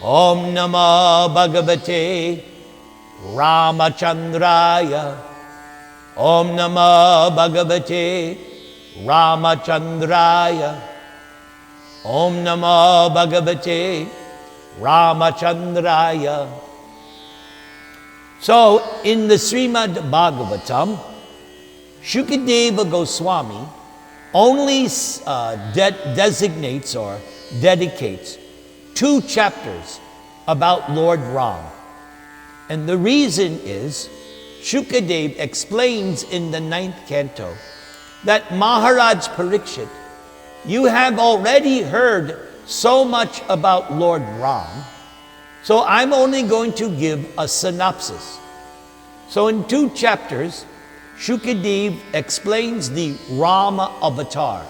Om Namo Bhagavate Ramachandraya. Om Namo Bhagavate Ramachandraya. Om Namo Bhagavate Ramachandraya. So, in the Srimad Bhagavatam, Shukadeva Goswami only designates or dedicates 2 chapters about Lord Ram. And the reason is, Shukadeva explains in the 9th canto that Maharaj Parikshit, you have already heard so much about Lord Ram, so I'm only going to give a synopsis. So in 2 chapters, Shukadeva explains the Rama avatar,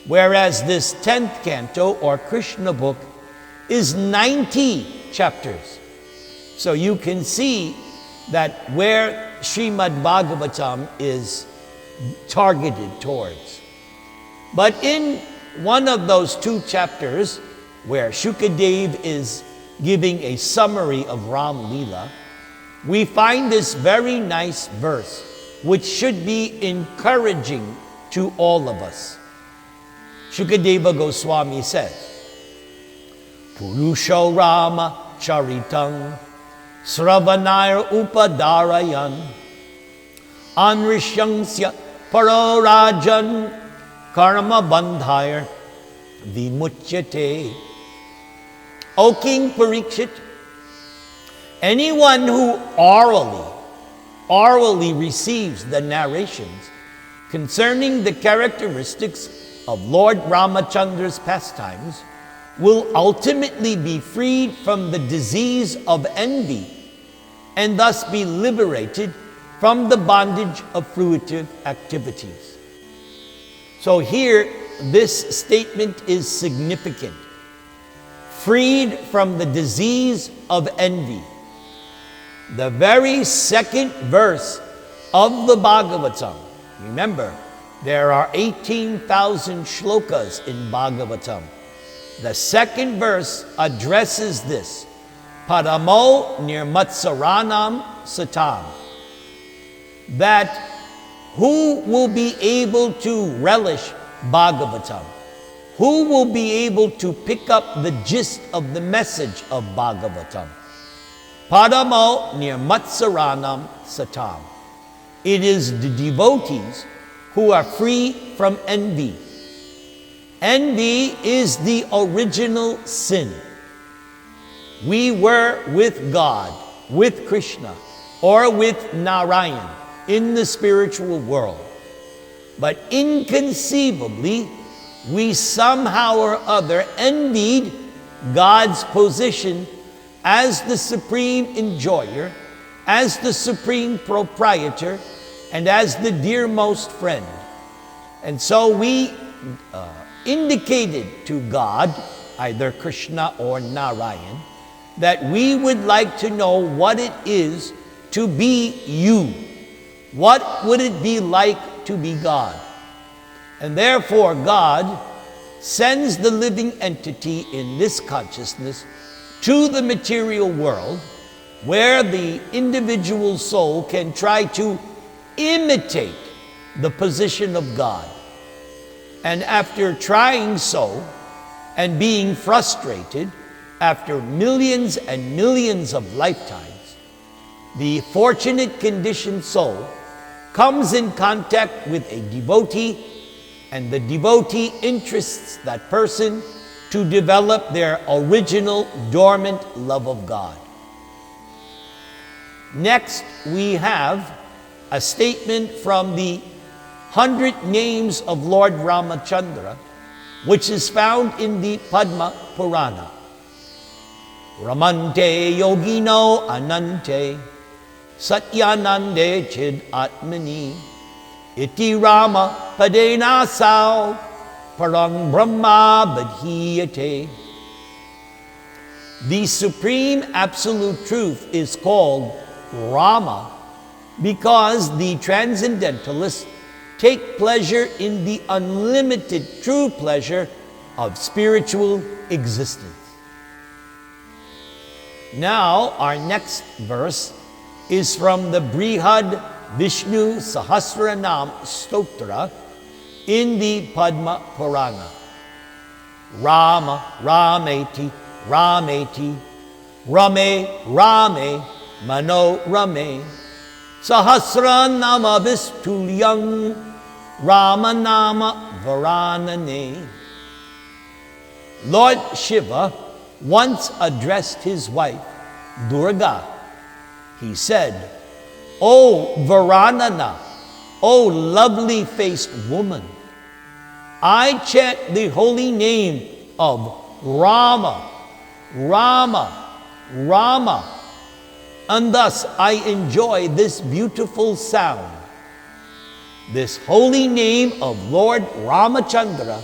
whereas this 10th canto or Krishna book is 90 chapters. So you can see that where Srimad Bhagavatam is targeted towards. But in one of those 2 chapters, where Shukadeva is giving a summary of Ram Leela, we find this very nice verse, which should be encouraging to all of us. Shukadeva Goswami says, Purusho Rama Charitang Sravanair Upadarayan Anrishangsya Parorajan Karma Bandhair Vimuchyate. O King Parikshit, anyone who orally receives the narrations concerning the characteristics of Lord Ramachandra's pastimes will ultimately be freed from the disease of envy and thus be liberated from the bondage of fruitive activities. So here, this statement is significant. Freed from the disease of envy. The very second verse of the Bhagavatam, remember, there are 18,000 shlokas in Bhagavatam. The second verse addresses this. Paramo nirmatsaranam satam. That who will be able to relish Bhagavatam? Who will be able to pick up the gist of the message of Bhagavatam? Paramo nirmatsaranam satam. It is the devotees who are free from envy. Envy is the original sin. We were with God, with Krishna, or with Narayan in the spiritual world. But inconceivably, we somehow or other envied God's position as the supreme enjoyer, as the supreme proprietor, and as the dearmost friend. And so we indicated to God, either Krishna or Narayan, that we would like to know what it is to be you. What would it be like to be God? And therefore God sends the living entity in this consciousness to the material world, where the individual soul can try to imitate the position of God. And after trying so, and being frustrated, after millions and millions of lifetimes, the fortunate conditioned soul comes in contact with a devotee, and the devotee interests that person to develop their original dormant love of God. Next, we have a statement from the 100 names of Lord Ramachandra, which is found in the Padma Purana. Ramante yogino anante satyanande chid atmani iti Rama padena sao parang brahma badhiyate. The supreme absolute truth is called Rama because the transcendentalists take pleasure in the unlimited true pleasure of spiritual existence. Now, our next verse is from the Brihad Vishnu Sahasranam Stotra in the Padma Purana. Rama, Rameti, Rameti, Rame, Rame, Mano Rame, Sahasranama Vistulyam, Rama-nama Varanane. Lord Shiva once addressed his wife, Durga. He said, "O Varanana, O lovely-faced woman, I chant the holy name of Rama, Rama, Rama, and thus I enjoy this beautiful sound. This holy name of Lord Ramachandra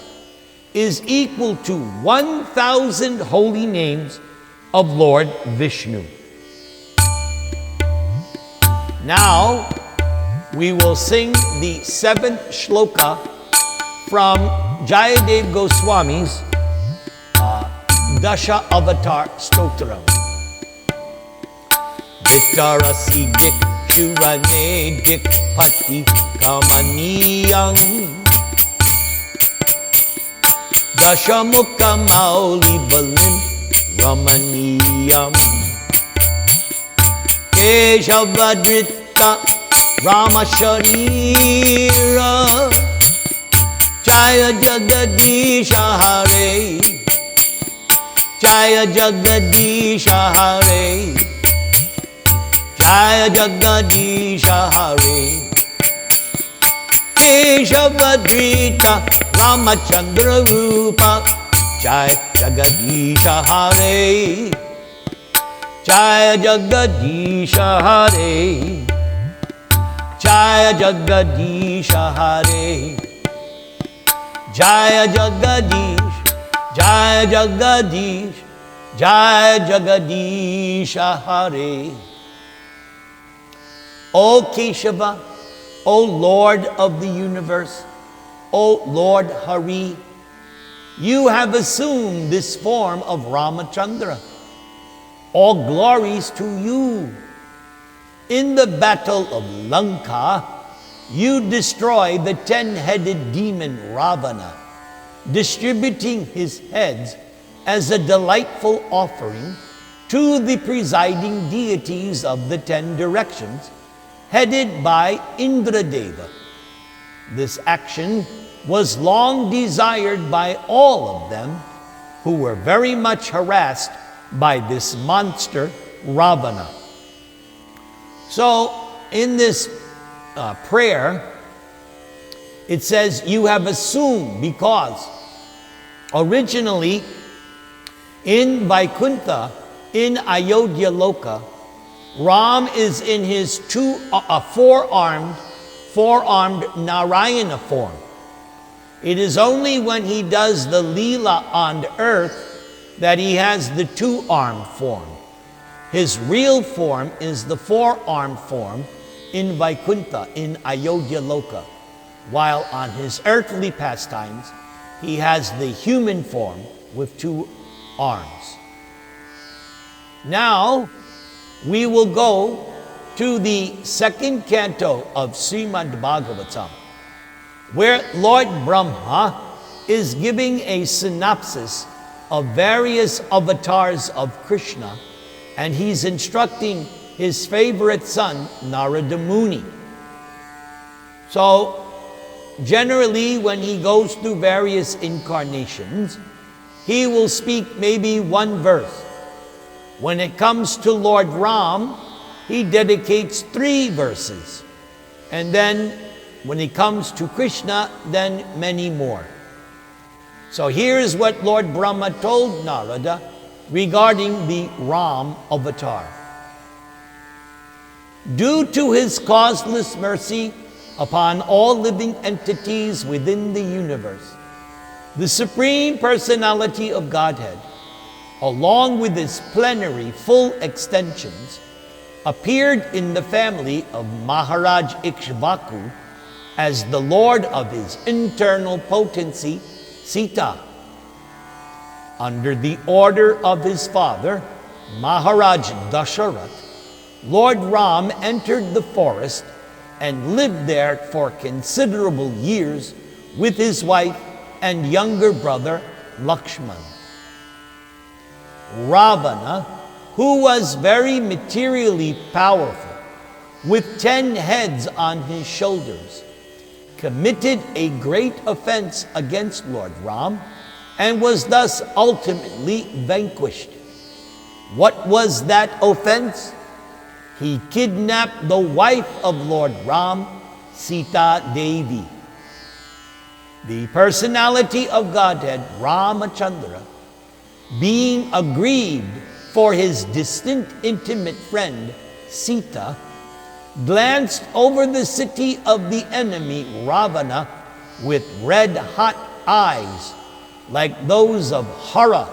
is equal to 1,000 holy names of Lord Vishnu." Now, we will sing the 7th shloka from Jayadev Goswami's Dasha Avatar Stotram. Vitarasi dik shurane dik pati kamaniyam Dashamukha mauli balim ramaniyam Keshavadrita Rama Sharira Jaya Jagadisha Hare Jaya Jagadisha Hare Jaya Jagadisha Hare Keshavadrita Ramachandra Rupa Jaya Jagadisha Hare Jaya Jagadisha Hare Jaya Jagadisha Hare Jaya Jagadish Jaya Jagadish Jaya Jagadisha Hare. O Keshava, O Lord of the universe, O Lord Hari, you have assumed this form of Ramachandra. All glories to you. In the battle of Lanka, you destroyed the 10-headed demon Ravana, distributing his heads as a delightful offering to the presiding deities of the 10 directions, headed by Indradeva. This action was long desired by all of them, who were very much harassed by this monster Ravana. So, in this prayer, it says, you have assumed, because originally in Vaikuntha, in Ayodhya Loka, Ram is in his four-armed Narayana form. It is only when he does the Leela on earth that he has the two-armed form. His real form is the four-armed form in Vaikuntha, in Ayodhya Loka, while on his earthly pastimes, he has the human form with two arms. Now, we will go to the 2nd canto of Srimad Bhagavatam, where Lord Brahma is giving a synopsis of various avatars of Krishna, and he's instructing his favorite son, Narada Muni. So, generally, when he goes through various incarnations, he will speak maybe one verse. When it comes to Lord Ram, he dedicates 3 verses. And then, when it comes to Krishna, then many more. So here is what Lord Brahma told Narada regarding the Ram avatar. Due to his causeless mercy upon all living entities within the universe, the Supreme Personality of Godhead, along with his plenary full extensions, appeared in the family of Maharaj Ikshvaku as the Lord of his internal potency, Sita. Under the order of his father, Maharaj Dasharatha, Lord Ram entered the forest and lived there for considerable years with his wife and younger brother Lakshman. Ravana, who was very materially powerful, with 10 heads on his shoulders, committed a great offense against Lord Ram and was thus ultimately vanquished. What was that offense? He kidnapped the wife of Lord Ram, Sita Devi. The personality of Godhead, Ramachandra, being aggrieved for his distant intimate friend, Sita, glanced over the city of the enemy, Ravana, with red-hot eyes, like those of Hara,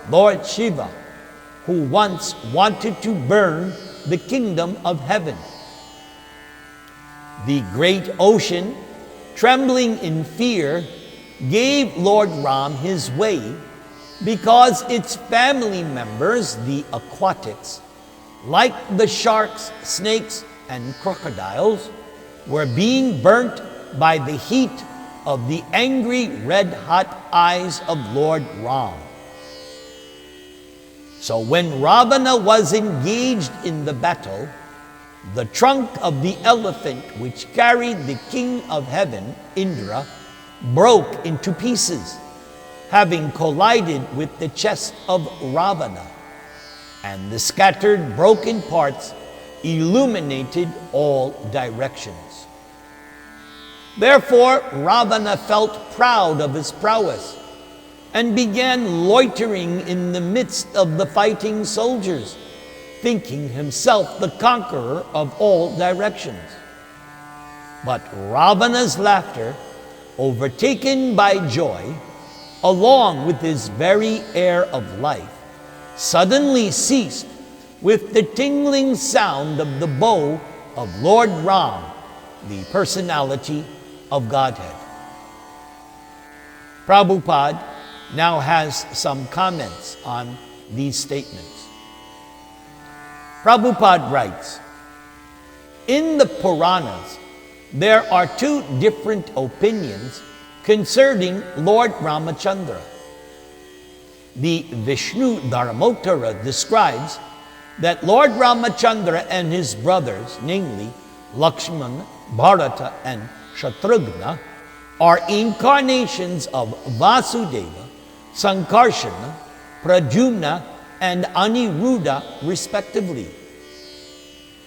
Lord Shiva, who once wanted to burn the kingdom of heaven. The great ocean, trembling in fear, gave Lord Ram his way because its family members, the aquatics, like the sharks, snakes, and crocodiles, were being burnt by the heat of the angry red-hot eyes of Lord Ram. So when Ravana was engaged in the battle, the trunk of the elephant which carried the king of heaven, Indra, broke into pieces, having collided with the chest of Ravana, and the scattered broken parts illuminated all directions. Therefore, Ravana felt proud of his prowess and began loitering in the midst of the fighting soldiers, thinking himself the conqueror of all directions. But Ravana's laughter, overtaken by joy, along with his very air of life, suddenly ceased with the tingling sound of the bow of Lord Ram, the personality of Godhead. Prabhupada now has some comments on these statements. Prabhupada writes, in the Puranas, there are two different opinions concerning Lord Ramachandra. The Vishnu Dharmottara describes that Lord Ramachandra and his brothers, namely Lakshmana, Bharata, and Shatrughna, are incarnations of Vasudeva, Sankarshana, Pradyumna, and Aniruddha, respectively.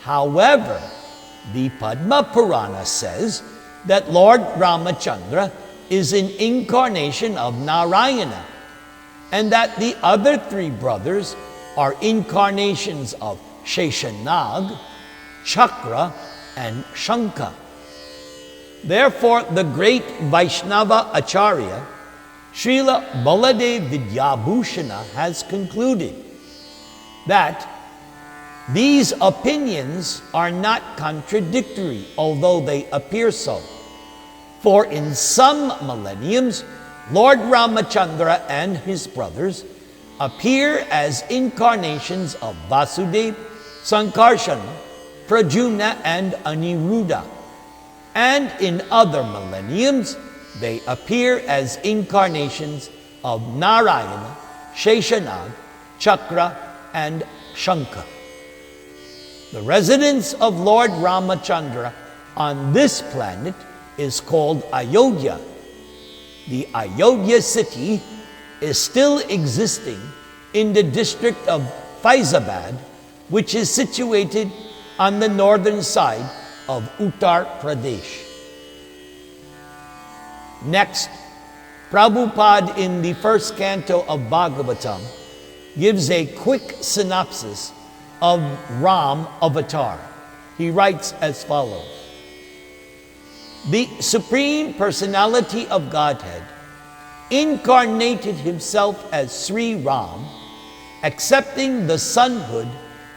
However, the Padma Purana says that Lord Ramachandra is an incarnation of Narayana, and that the other three brothers are incarnations of Sheshanag, Chakra, and Shankha. Therefore, the great Vaishnava Acharya, Srila Baladev Vidyabhushana, has concluded that these opinions are not contradictory, although they appear so. For in some millenniums, Lord Ramachandra and his brothers appear as incarnations of Vasudeva, Sankarshana, Pradyumna, and Aniruddha. And in other millenniums, they appear as incarnations of Narayana, Sheshanag, Chakra, and Shankha. The residence of Lord Ramachandra on this planet is called Ayodhya. The Ayodhya city is still existing in the district of Faizabad, which is situated on the northern side of Uttar Pradesh. Next, Prabhupada in the first canto of Bhagavatam gives a quick synopsis of Ram avatar. He writes as follows: the Supreme Personality of Godhead incarnated himself as Sri Ram, accepting the sonhood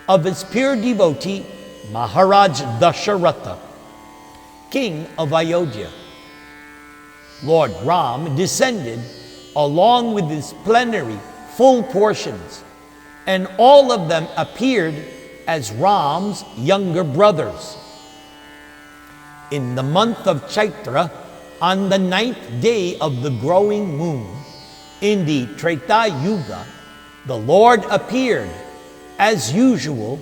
of his pure devotee Maharaj Dasharatha, king of Ayodhya. Lord Ram descended along with his plenary full portions and all of them appeared as Ram's younger brothers. In the month of Chaitra, on the 9th day of the growing moon, in the Treta Yuga, the Lord appeared, as usual,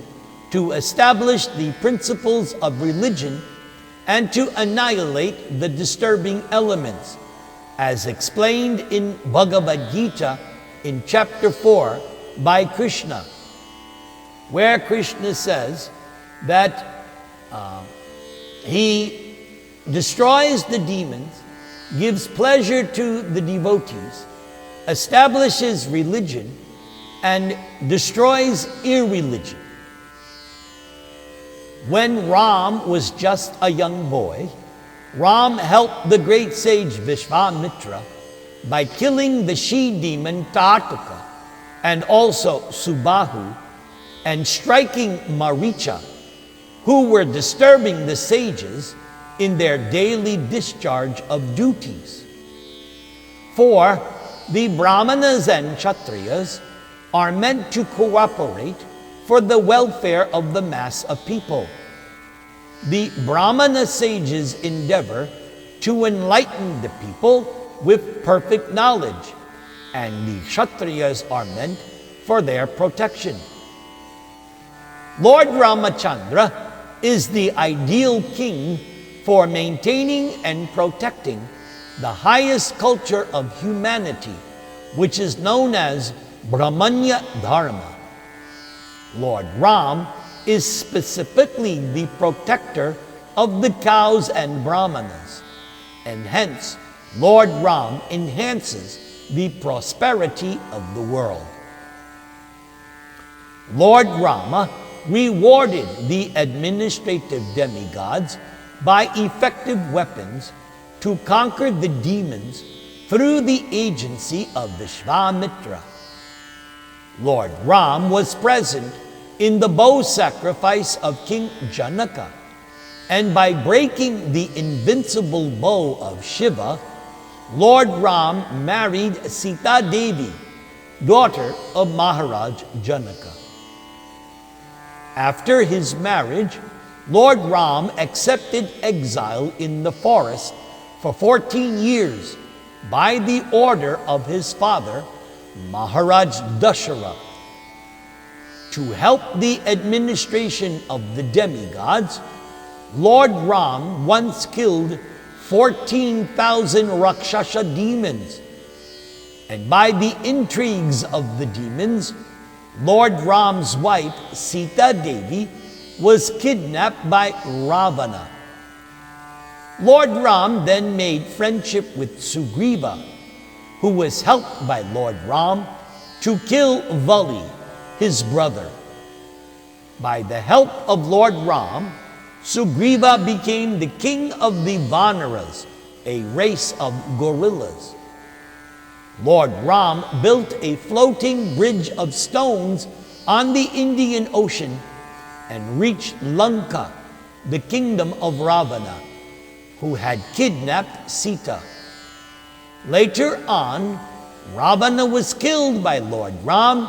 to establish the principles of religion and to annihilate the disturbing elements, as explained in Bhagavad Gita in chapter 4 by Krishna, where Krishna says that he destroys the demons, gives pleasure to the devotees, establishes religion, and destroys irreligion. When Ram was just a young boy, Ram helped the great sage Vishvamitra by killing the she-demon Tatuka and also Subahu, and striking Maricha, who were disturbing the sages in their daily discharge of duties. For the Brahmanas and Kshatriyas are meant to cooperate for the welfare of the mass of people. The Brahmana sages endeavor to enlighten the people with perfect knowledge, and the Kshatriyas are meant for their protection. Lord Ramachandra is the ideal king for maintaining and protecting the highest culture of humanity, which is known as Brahmanya Dharma. Lord Ram is specifically the protector of the cows and Brahmanas, and hence Lord Ram enhances the prosperity of the world. Lord Rama rewarded the administrative demigods by effective weapons to conquer the demons through the agency of Vishvamitra. Lord Ram was present in the bow sacrifice of King Janaka, and by breaking the invincible bow of Shiva, Lord Ram married Sita Devi, daughter of Maharaj Janaka. After his marriage, Lord Ram accepted exile in the forest for 14 years by the order of his father, Maharaj Dasharatha. To help the administration of the demigods, Lord Ram once killed 14,000 Rakshasa demons, and by the intrigues of the demons, Lord Ram's wife, Sita Devi, was kidnapped by Ravana. Lord Ram then made friendship with Sugriva, who was helped by Lord Ram to kill Vali, his brother. By the help of Lord Ram, Sugriva became the king of the Vanaras, a race of gorillas. Lord Ram built a floating bridge of stones on the Indian Ocean and reached Lanka, the kingdom of Ravana, who had kidnapped Sita. Later on, Ravana was killed by Lord Ram,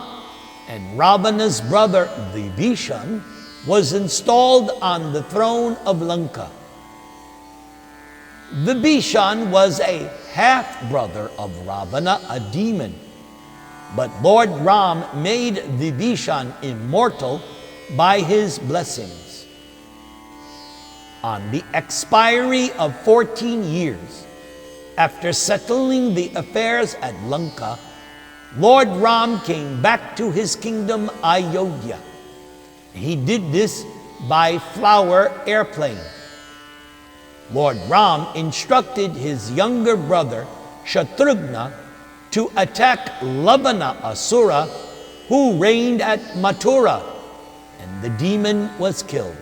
and Ravana's brother Vibhishan was installed on the throne of Lanka. Vibhishan was a half-brother of Ravana, a demon, but Lord Ram made Vibhishan immortal by his blessings. On the expiry of 14 years, after settling the affairs at Lanka, Lord Ram came back to his kingdom Ayodhya. He did this by flower airplane. Lord Ram instructed his younger brother Shatrughna to attack Lavana Asura, who reigned at Mathura, and the demon was killed.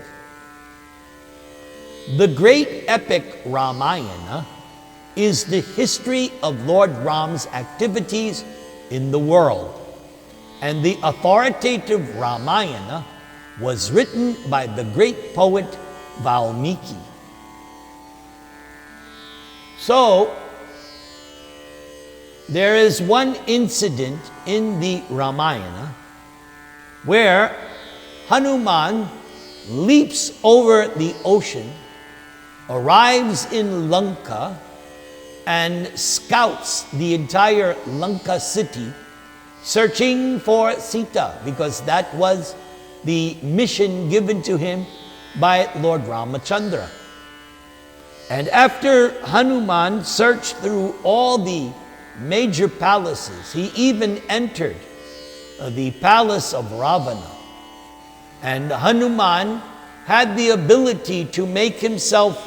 The great epic Ramayana is the history of Lord Ram's activities in the world, and the authoritative Ramayana was written by the great poet Valmiki. So, there is one incident in the Ramayana where Hanuman leaps over the ocean, arrives in Lanka, and scouts the entire Lanka city, searching for Sita, because that was the mission given to him by Lord Ramachandra. And after Hanuman searched through all the major palaces, he even entered the palace of Ravana. And Hanuman had the ability to make himself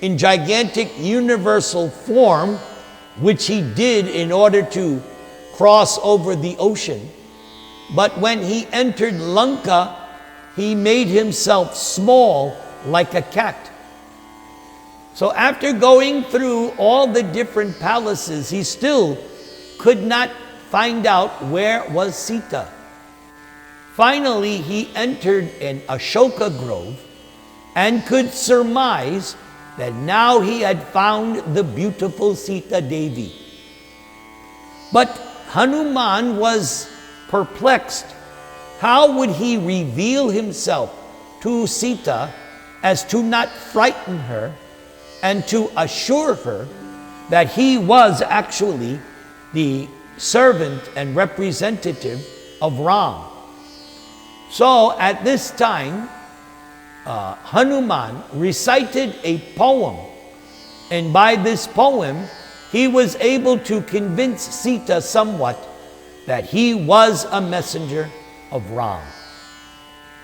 in gigantic universal form, which he did in order to cross over the ocean. But when he entered Lanka, he made himself small like a cat. So after going through all the different palaces, he still could not find out where was Sita. Finally, he entered an Ashoka grove and could surmise that now he had found the beautiful Sita Devi. But Hanuman was perplexed. How would he reveal himself to Sita as to not frighten her and to assure her that he was actually the servant and representative of Ram? So at this time, Hanuman recited a poem, and by this poem, he was able to convince Sita somewhat that he was a messenger of Ram.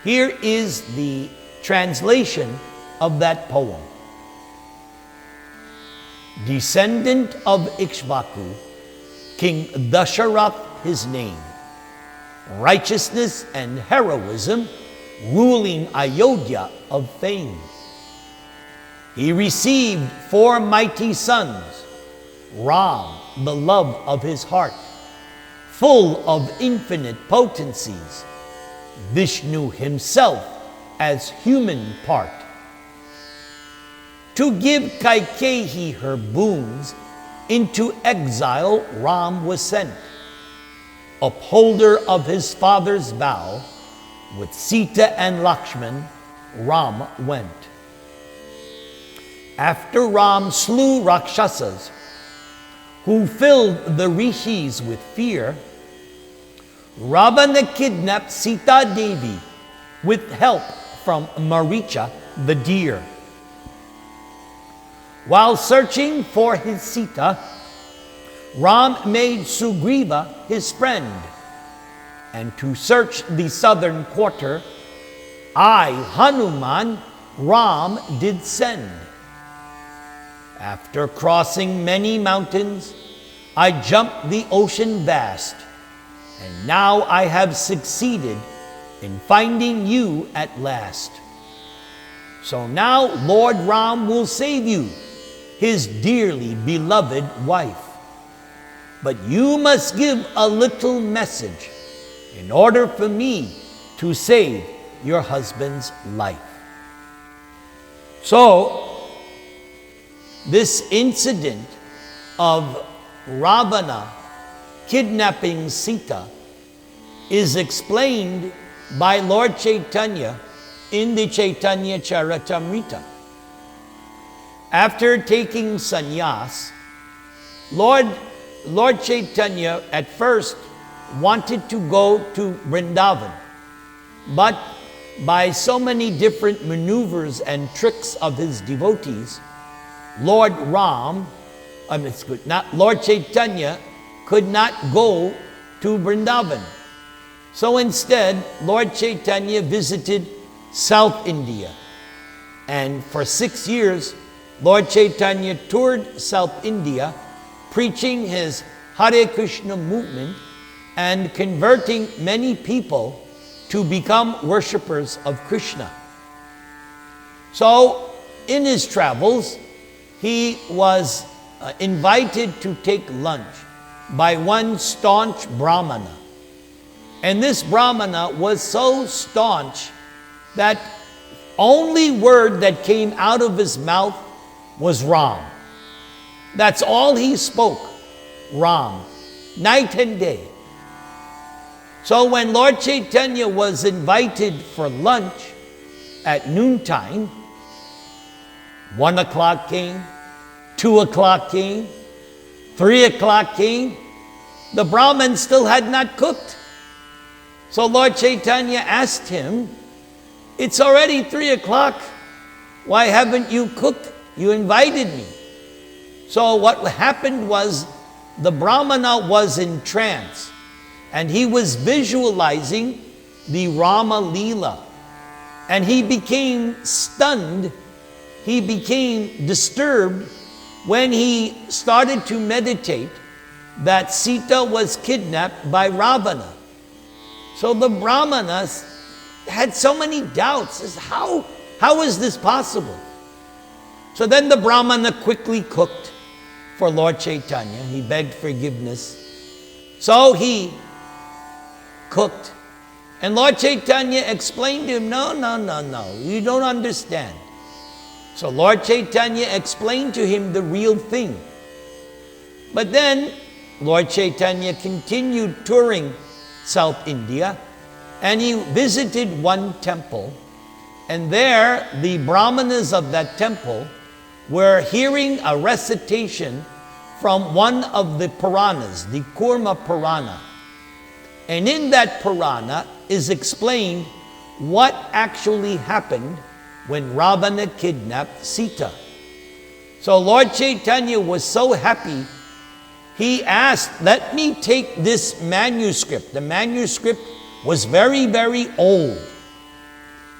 Here is the translation of that poem. Descendant of Ikshvaku, King Dasharath his name, righteousness and heroism, ruling Ayodhya of fame. He received 4 mighty sons, Ram, the love of his heart, full of infinite potencies, Vishnu himself as human part. To give Kaikeyi her boons, into exile Ram was sent, upholder of his father's vow. With Sita and Lakshman, Ram went. After Ram slew Rakshasas, who filled the rishis with fear, Ravana kidnapped Sita Devi with help from Maricha the deer. While searching for his Sita, Ram made Sugriva his friend, and to search the southern quarter, I, Hanuman, Ram did send. After crossing many mountains, I jumped the ocean vast, and now I have succeeded in finding you at last. So now Lord Ram will save you, his dearly beloved wife. But you must give a little message in order for me to save your husband's life. So, this incident of Ravana kidnapping Sita is explained by Lord Chaitanya in the Chaitanya Charitamrita. After taking sannyas, Lord Chaitanya at first wanted to go to Vrindavan, but by so many different maneuvers and tricks of his devotees, Lord Chaitanya could not go to Vrindavan. So instead, Lord Chaitanya visited South India. And for 6 years, Lord Chaitanya toured South India, preaching his Hare Krishna movement and converting many people to become worshippers of Krishna. So, in his travels, he was invited to take lunch by one staunch Brahmana. And this Brahmana was so staunch that only word that came out of his mouth was Ram. That's all he spoke, Ram, night and day. So when Lord Chaitanya was invited for lunch at noontime, 1 o'clock came, 2 o'clock came, 3 o'clock came, the Brahman still had not cooked. So Lord Chaitanya asked him, "It's already 3 o'clock. Why haven't you cooked? You invited me." So what happened was the Brahmana was in trance and he was visualizing the Rama Leela. And he became stunned, he became disturbed when he started to meditate that Sita was kidnapped by Ravana. So the Brahmanas had so many doubts as how is this possible? So then the Brahmana quickly cooked for Lord Chaitanya. He begged forgiveness. So he cooked. And Lord Chaitanya explained to him, no, you don't understand. So Lord Chaitanya explained to him the real thing. But then Lord Chaitanya continued touring South India, and he visited one temple, and there the Brahmanas of that temple were hearing a recitation from one of the Puranas, the Kurma Purana. And in that Purana is explained what actually happened when Ravana kidnapped Sita. So Lord Chaitanya was so happy, he asked, "Let me take this manuscript." The manuscript was very, very old.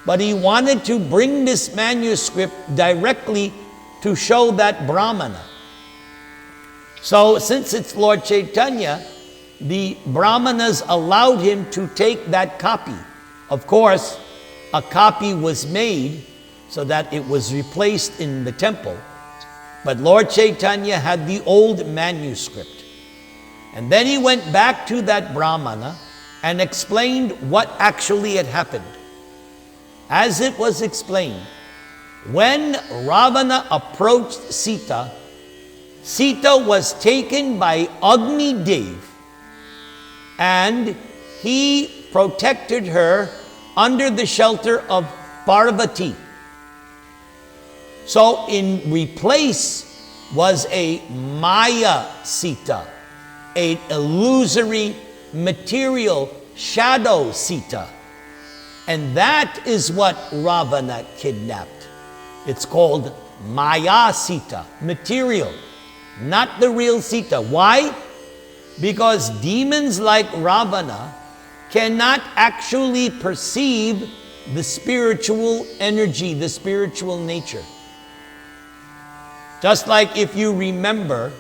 But he wanted to bring this manuscript directly to show that Brahmana. So since it's Lord Chaitanya, the Brahmanas allowed him to take that copy. Of course, a copy was made so that it was replaced in the temple. But Lord Chaitanya had the old manuscript. And then he went back to that Brahmana and explained what actually had happened. As it was explained, when Ravana approached Sita, Sita was taken by Agni Dev, and he protected her under the shelter of Parvati. So in replace was a Maya Sita, an illusory material shadow Sita. And that is what Ravana kidnapped. It's called Maya Sita, material, not the real Sita. Why? Because demons like Ravana cannot actually perceive the spiritual energy, the spiritual nature. Just like if you remember,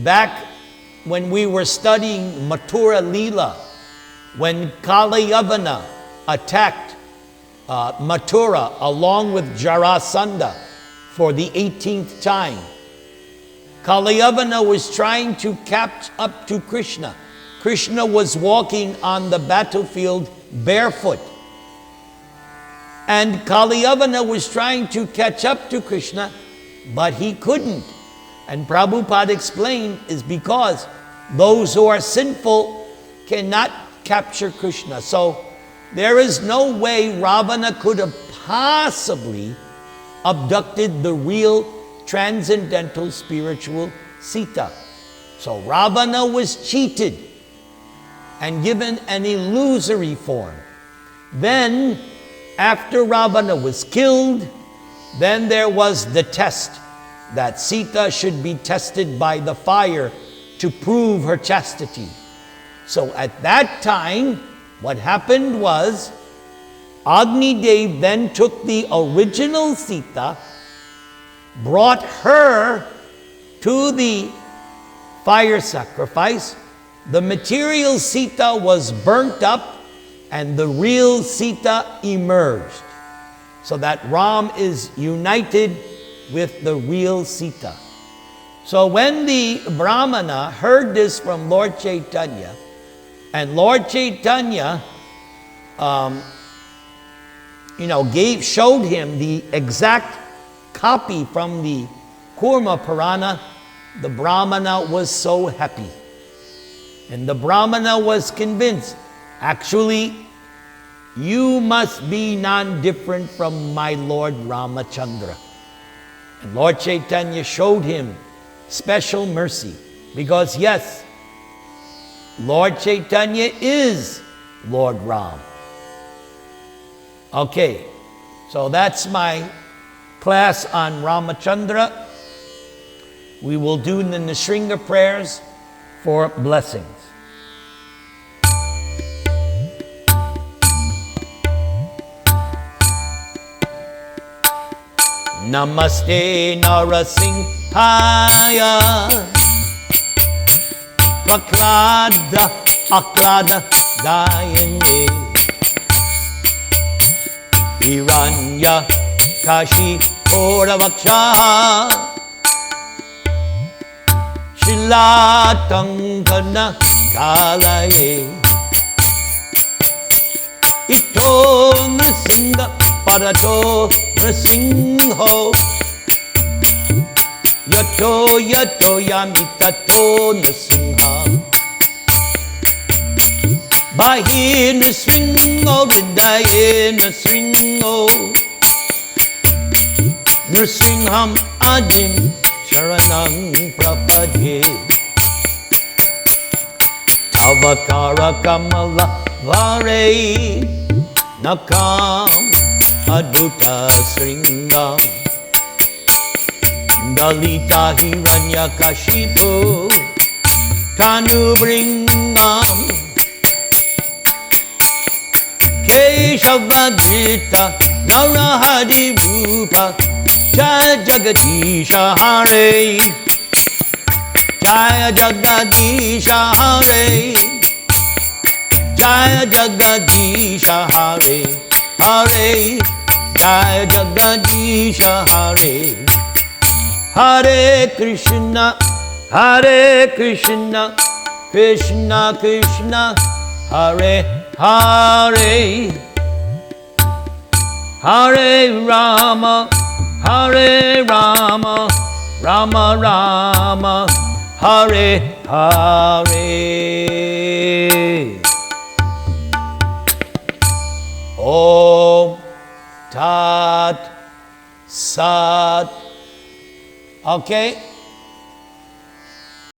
back when we were studying Mathura Leela, when Kalayavana attacked Mathura along with Jarasandha for the 18th time. Kalayavana was trying to catch up to Krishna. Krishna was walking on the battlefield barefoot. And Kalayavana was trying to catch up to Krishna, but he couldn't. And Prabhupada explained is because those who are sinful cannot capture Krishna. So there is no way Ravana could have possibly abducted the real transcendental spiritual Sita. So Ravana was cheated and given an illusory form. Then, after Ravana was killed, then there was the test that Sita should be tested by the fire to prove her chastity. So at that time, what happened was, Agni Dev then took the original Sita, brought her to the fire sacrifice. The material Sita was burnt up and the real Sita emerged. So that Ram is united with the real Sita. So when the Brahmana heard this from Lord Chaitanya, and Lord Chaitanya, showed him the exact copy from the Kurma Purana, the Brahmana was so happy. And the Brahmana was convinced Actually, you must be non-different from my Lord Ramachandra. And Lord Chaitanya showed him special mercy because yes, Lord Chaitanya is Lord Ram. Okay, so that's my class on Ramachandra. We will do the Nrsinga prayers for blessings. Namaste Narasimhaya Praklada Aklada Dayane Hiranya Kashi Oravaksha Shilatankana Kalaye Ito Nrsinga Parato Nrsimho Yato Yato Yamitato Nrsimha Bahi Nrsimho Ridaye Nrsimho Nrsimham Adim Sharanam Prapadye Tavakara Kamala Vare Nakam Adhuta Sringam Dalita Hiranya Kashipu Tanubringam Keshavadrita Narahadi Rupa Jaya Jagadisha Hare Jaya Jagadisha Hare Jaya Jagadisha Hare Hare Jaya Jagadisha Hare Hare Krishna Krishna Krishna Hare Hare Hare Rama Rama Rama Hare Hare Om Tat Sat. Okay?